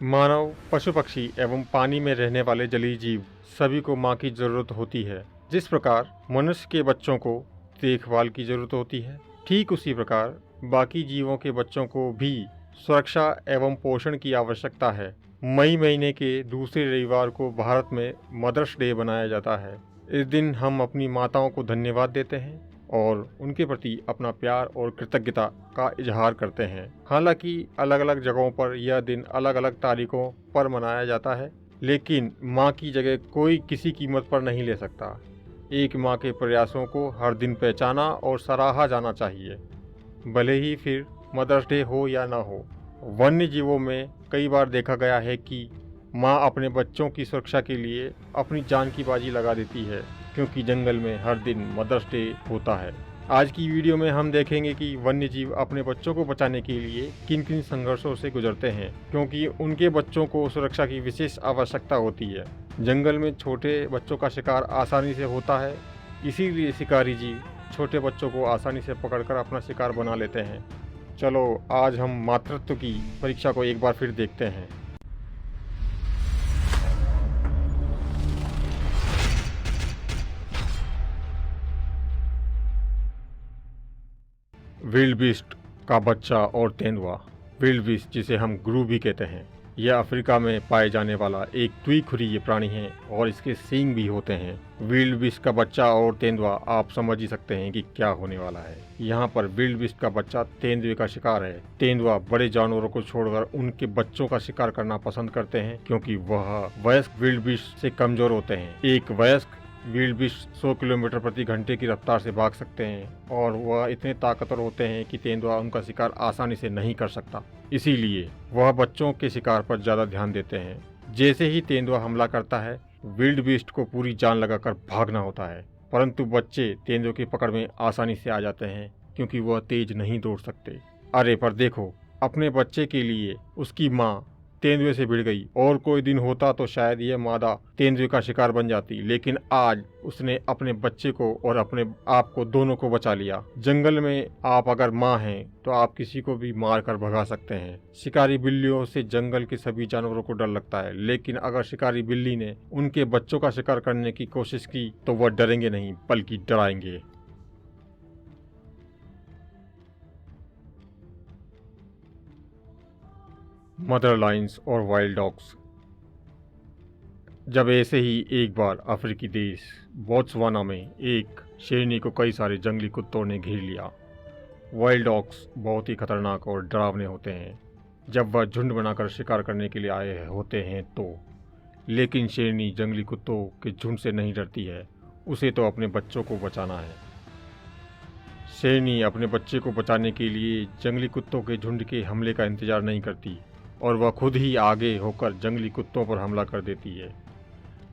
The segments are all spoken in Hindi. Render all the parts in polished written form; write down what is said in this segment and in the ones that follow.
मानव, पशु पक्षी एवं पानी में रहने वाले जलीय जीव सभी को माँ की ज़रूरत होती है। जिस प्रकार मनुष्य के बच्चों को देखभाल की ज़रूरत होती है, ठीक उसी प्रकार बाकी जीवों के बच्चों को भी सुरक्षा एवं पोषण की आवश्यकता है। मई महीने के दूसरे रविवार को भारत में मदर्स डे मनाया जाता है। इस दिन हम अपनी माताओं को धन्यवाद देते हैं और उनके प्रति अपना प्यार और कृतज्ञता का इजहार करते हैं। हालांकि अलग अलग जगहों पर यह दिन अलग अलग तारीखों पर मनाया जाता है, लेकिन माँ की जगह कोई किसी कीमत पर नहीं ले सकता। एक माँ के प्रयासों को हर दिन पहचाना और सराहा जाना चाहिए, भले ही फिर मदर्स डे हो या ना हो। वन्य जीवों में कई बार देखा गया है कि माँ अपने बच्चों की सुरक्षा के लिए अपनी जान की बाजी लगा देती है, क्योंकि जंगल में हर दिन मदर्स डे होता है। आज की वीडियो में हम देखेंगे कि वन्य जीव अपने बच्चों को बचाने के लिए किन किन संघर्षों से गुजरते हैं, क्योंकि उनके बच्चों को सुरक्षा की विशेष आवश्यकता होती है। जंगल में छोटे बच्चों का शिकार आसानी से होता है, इसीलिए शिकारी जीव छोटे बच्चों को आसानी से पकड़कर अपना शिकार बना लेते हैं। चलो आज हम मातृत्व की परीक्षा को एक बार फिर देखते हैं। विल्डबीस्ट का बच्चा और तेंदुआ। विल्डबीस्ट, जिसे हम ग्रू भी कहते हैं, यह अफ्रीका में पाए जाने वाला एक द्विखुरीय प्राणी है और इसके सींग भी होते हैं। विल्डबीस्ट का बच्चा और तेंदुआ, आप समझ ही सकते हैं कि क्या होने वाला है। यहाँ पर विल्डबीस्ट का बच्चा तेंदुए का शिकार है। तेंदुआ बड़े जानवरों को छोड़कर उनके बच्चों का शिकार करना पसंद करते हैं, क्योंकि वह वयस्क विल्डबीस्ट से कमजोर होते हैं। एक वयस्क विल्डबीस्ट 100 किलोमीटर प्रति घंटे की रफ्तार से भाग सकते हैं और वह इतने ताकतवर होते हैं कि तेंदुआ उनका शिकार आसानी से नहीं कर सकता। इसीलिए वह बच्चों के शिकार पर ज़्यादा ध्यान देते हैं। जैसे ही तेंदुआ हमला करता है, विल्डबीस्ट को पूरी जान लगाकर भागना होता है, परंतु बच्चे तेंदुए की पकड़ में आसानी से आ जाते हैं, क्योंकि वह तेज नहीं दौड़ सकते। अरे पर देखो, अपने बच्चे के लिए उसकी माँ तेंदुए से भिड़ गई, और कोई दिन होता तो शायद यह मादा तेंदुए का शिकार बन जाती, लेकिन आज उसने अपने बच्चे को और अपने आप को दोनों को बचा लिया। जंगल में आप अगर माँ हैं तो आप किसी को भी मार कर भगा सकते हैं। शिकारी बिल्लियों से जंगल के सभी जानवरों को डर लगता है, लेकिन अगर शिकारी बिल्ली ने उनके बच्चों का शिकार करने की कोशिश की तो वह डरेंगे नहीं बल्कि डराएंगे। मदर लायंस और वाइल्ड डॉग्स। जब ऐसे ही एक बार अफ्रीकी देश बोत्सवाना में एक शेरनी को कई सारे जंगली कुत्तों ने घेर लिया। वाइल्ड डॉग्स बहुत ही खतरनाक और डरावने होते हैं जब वह झुंड बनाकर शिकार करने के लिए आए होते हैं तो। लेकिन शेरनी जंगली कुत्तों के झुंड से नहीं डरती है, उसे तो अपने बच्चों को बचाना है। शेरनी अपने बच्चे को बचाने के लिए जंगली कुत्तों के झुंड के हमले का इंतजार नहीं करती और वह खुद ही आगे होकर जंगली कुत्तों पर हमला कर देती है।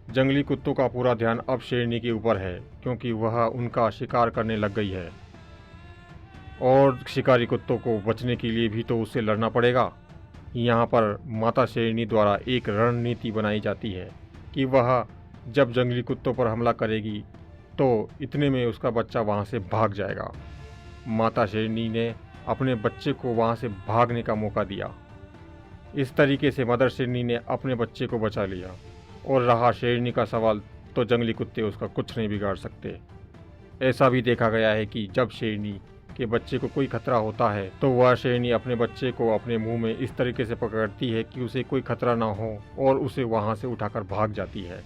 जंगली कुत्तों का पूरा ध्यान अब शेरनी के ऊपर है, क्योंकि वह उनका शिकार करने लग गई है और शिकारी कुत्तों को बचने के लिए भी तो उससे लड़ना पड़ेगा। यहाँ पर माता शेरनी द्वारा एक रणनीति बनाई जाती है कि वह जब जंगली कुत्तों पर हमला करेगी तो इतने में उसका बच्चा वहाँ से भाग जाएगा। माता शेरनी ने अपने बच्चे को वहाँ से भागने का मौका दिया। इस तरीके से मदर शेरनी ने अपने बच्चे को बचा लिया, और रहा शेरनी का सवाल, तो जंगली कुत्ते उसका कुछ नहीं बिगाड़ सकते। ऐसा भी देखा गया है कि जब शेरनी के बच्चे को कोई खतरा होता है तो वह शेरनी अपने बच्चे को अपने मुंह में इस तरीके से पकड़ती है कि उसे कोई खतरा ना हो और उसे वहां से उठाकर भाग जाती है।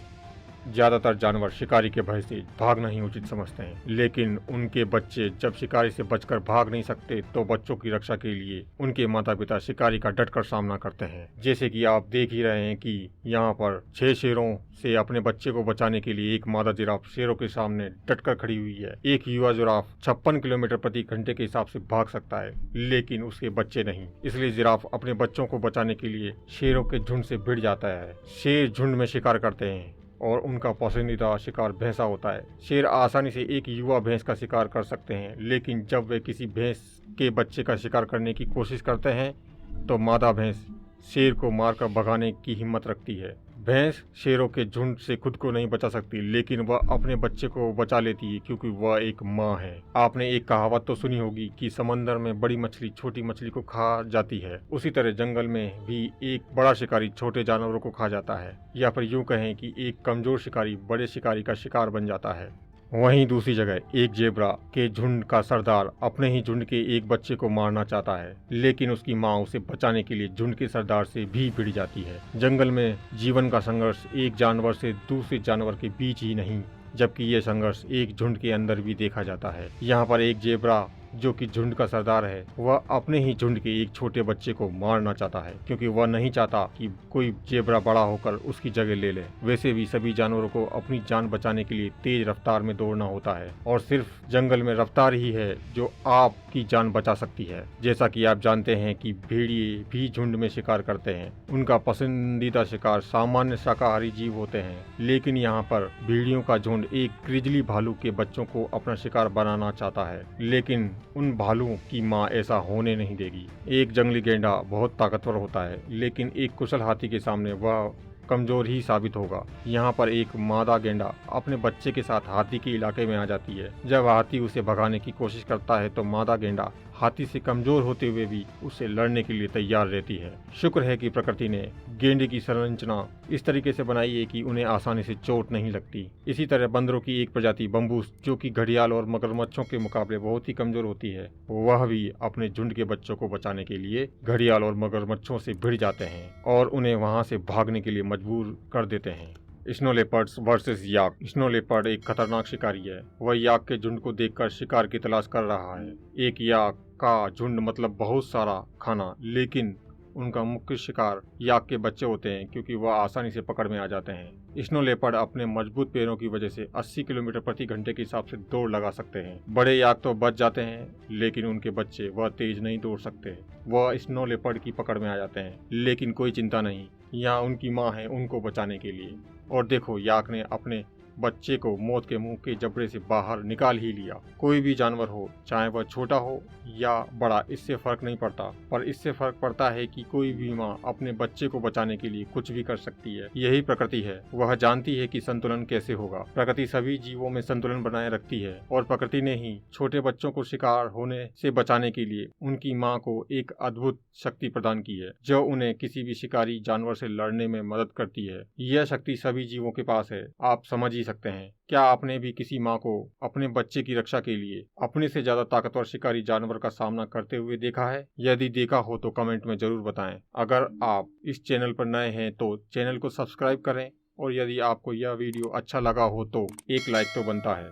ज़्यादातर जानवर शिकारी के भय से भागना ही उचित समझते हैं, लेकिन उनके बच्चे जब शिकारी से बचकर भाग नहीं सकते तो बच्चों की रक्षा के लिए उनके माता पिता शिकारी का डटकर सामना करते हैं। जैसे कि आप देख ही रहे हैं कि यहाँ पर 6 शेरों से अपने बच्चे को बचाने के लिए एक मादा जिराफ शेरों के सामने डटकर खड़ी हुई है। एक युवा जिराफ 56 किलोमीटर प्रति घंटे के हिसाब से भाग सकता है, लेकिन उसके बच्चे नहीं। इसलिए जिराफ अपने बच्चों को बचाने के लिए शेरों के झुंड से भिड़ जाता है। शेर झुंड में शिकार करते हैं और उनका पसंदीदा शिकार भैंसा होता है। शेर आसानी से एक युवा भैंस का शिकार कर सकते हैं, लेकिन जब वे किसी भैंस के बच्चे का शिकार करने की कोशिश करते हैं तो मादा भैंस शेर को मारकर भगाने की हिम्मत रखती है। भैंस शेरों के झुंड से खुद को नहीं बचा सकती, लेकिन वह अपने बच्चे को बचा लेती है क्योंकि वह एक माँ है। आपने एक कहावत तो सुनी होगी कि समंदर में बड़ी मछली छोटी मछली को खा जाती है। उसी तरह जंगल में भी एक बड़ा शिकारी छोटे जानवरों को खा जाता है, या फिर यूं कहें कि एक कमजोर शिकारी बड़े शिकारी का शिकार बन जाता है। वहीं दूसरी जगह एक जेब्रा के झुंड का सरदार अपने ही झुंड के एक बच्चे को मारना चाहता है, लेकिन उसकी माँ उसे बचाने के लिए झुंड के सरदार से भी भिड़ जाती है। जंगल में जीवन का संघर्ष एक जानवर से दूसरे जानवर के बीच ही नहीं, जबकि यह संघर्ष एक झुंड के अंदर भी देखा जाता है। यहाँ पर एक जेब्रा जो कि झुंड का सरदार है, वह अपने ही झुंड के एक छोटे बच्चे को मारना चाहता है, क्योंकि वह नहीं चाहता कि कोई जेब्रा बड़ा होकर उसकी जगह ले ले। वैसे भी सभी जानवरों को अपनी जान बचाने के लिए तेज रफ्तार में दौड़ना होता है, और सिर्फ जंगल में रफ्तार ही है जो आपकी जान बचा सकती है। जैसा कि आप जानते हैं कि भेड़िए भी झुंड में शिकार करते हैं। उनका पसंदीदा शिकार सामान्य शाकाहारी जीव होते हैं, लेकिन यहाँ पर भेड़ियों का झुंड एक ग्रिजली भालू के बच्चों को अपना शिकार बनाना चाहता है, लेकिन उन भालुओं की माँ ऐसा होने नहीं देगी। एक जंगली गेंडा बहुत ताकतवर होता है, लेकिन एक कुशल हाथी के सामने वह कमजोर ही साबित होगा। यहाँ पर एक मादा गेंडा अपने बच्चे के साथ हाथी के इलाके में आ जाती है। जब हाथी उसे भगाने की कोशिश करता है तो मादा गेंडा हाथी से कमजोर होते हुए भी उससे लड़ने के लिए तैयार रहती है। शुक्र है कि प्रकृति ने गेंडे की संरचना इस तरीके से बनाई है कि उन्हें आसानी से चोट नहीं लगती। इसी तरह बंदरों की एक प्रजाति बम्बूस, जो कि घड़ियाल और मगरमच्छों के मुकाबले बहुत ही कमजोर होती है, वह भी अपने झुंड के बच्चों को बचाने के लिए घड़ियाल और मगरमच्छों से भिड़ जाते हैं और उन्हें वहां से भागने के लिए मजबूर कर देते हैं। स्नो लेपर्ड्स वर्सेस याक। स्नो लेपर्ड एक खतरनाक शिकारी है। वह याक के झुंड को देखकर शिकार की तलाश कर रहा है। एक याक का झुंड मतलब बहुत सारा खाना, लेकिन उनका मुख्य शिकार याक के बच्चे होते हैं, क्योंकि वह आसानी से पकड़ में आ जाते हैं। स्नो लेपर्ड अपने मजबूत पैरों की वजह से 80 किलोमीटर प्रति घंटे के हिसाब से दौड़ लगा सकते हैं। बड़े याक तो बच जाते हैं, लेकिन उनके बच्चे वह तेज नहीं दौड़ सकते। वह स्नो लेपर्ड की पकड़ में आ जाते हैं, लेकिन कोई चिंता नहीं, यहाँ उनकी माँ है उनको बचाने के लिए। और देखो, याक ने अपने बच्चे को मौत के मुंह के जबड़े से बाहर निकाल ही लिया। कोई भी जानवर हो, चाहे वह छोटा हो या बड़ा, इससे फर्क नहीं पड़ता, पर इससे फर्क पड़ता है कि कोई भी माँ अपने बच्चे को बचाने के लिए कुछ भी कर सकती है। यही प्रकृति है। वह जानती है कि संतुलन कैसे होगा। प्रकृति सभी जीवों में संतुलन बनाए रखती है, और प्रकृति ने ही छोटे बच्चों को शिकार होने से बचाने के लिए उनकी माँ को एक अद्भुत शक्ति प्रदान की है, जो उन्हें किसी भी शिकारी जानवर से लड़ने में मदद करती है। यह शक्ति सभी जीवों के पास है। आप समझ ही सकते हैं। क्या आपने भी किसी माँ को अपने बच्चे की रक्षा के लिए अपने से ज्यादा ताकतवर शिकारी जानवर का सामना करते हुए देखा है? यदि देखा हो तो कमेंट में जरूर बताएं। अगर आप इस चैनल पर नए हैं तो चैनल को सब्सक्राइब करें, और यदि आपको यह वीडियो अच्छा लगा हो तो एक लाइक तो बनता है।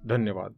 धन्यवाद।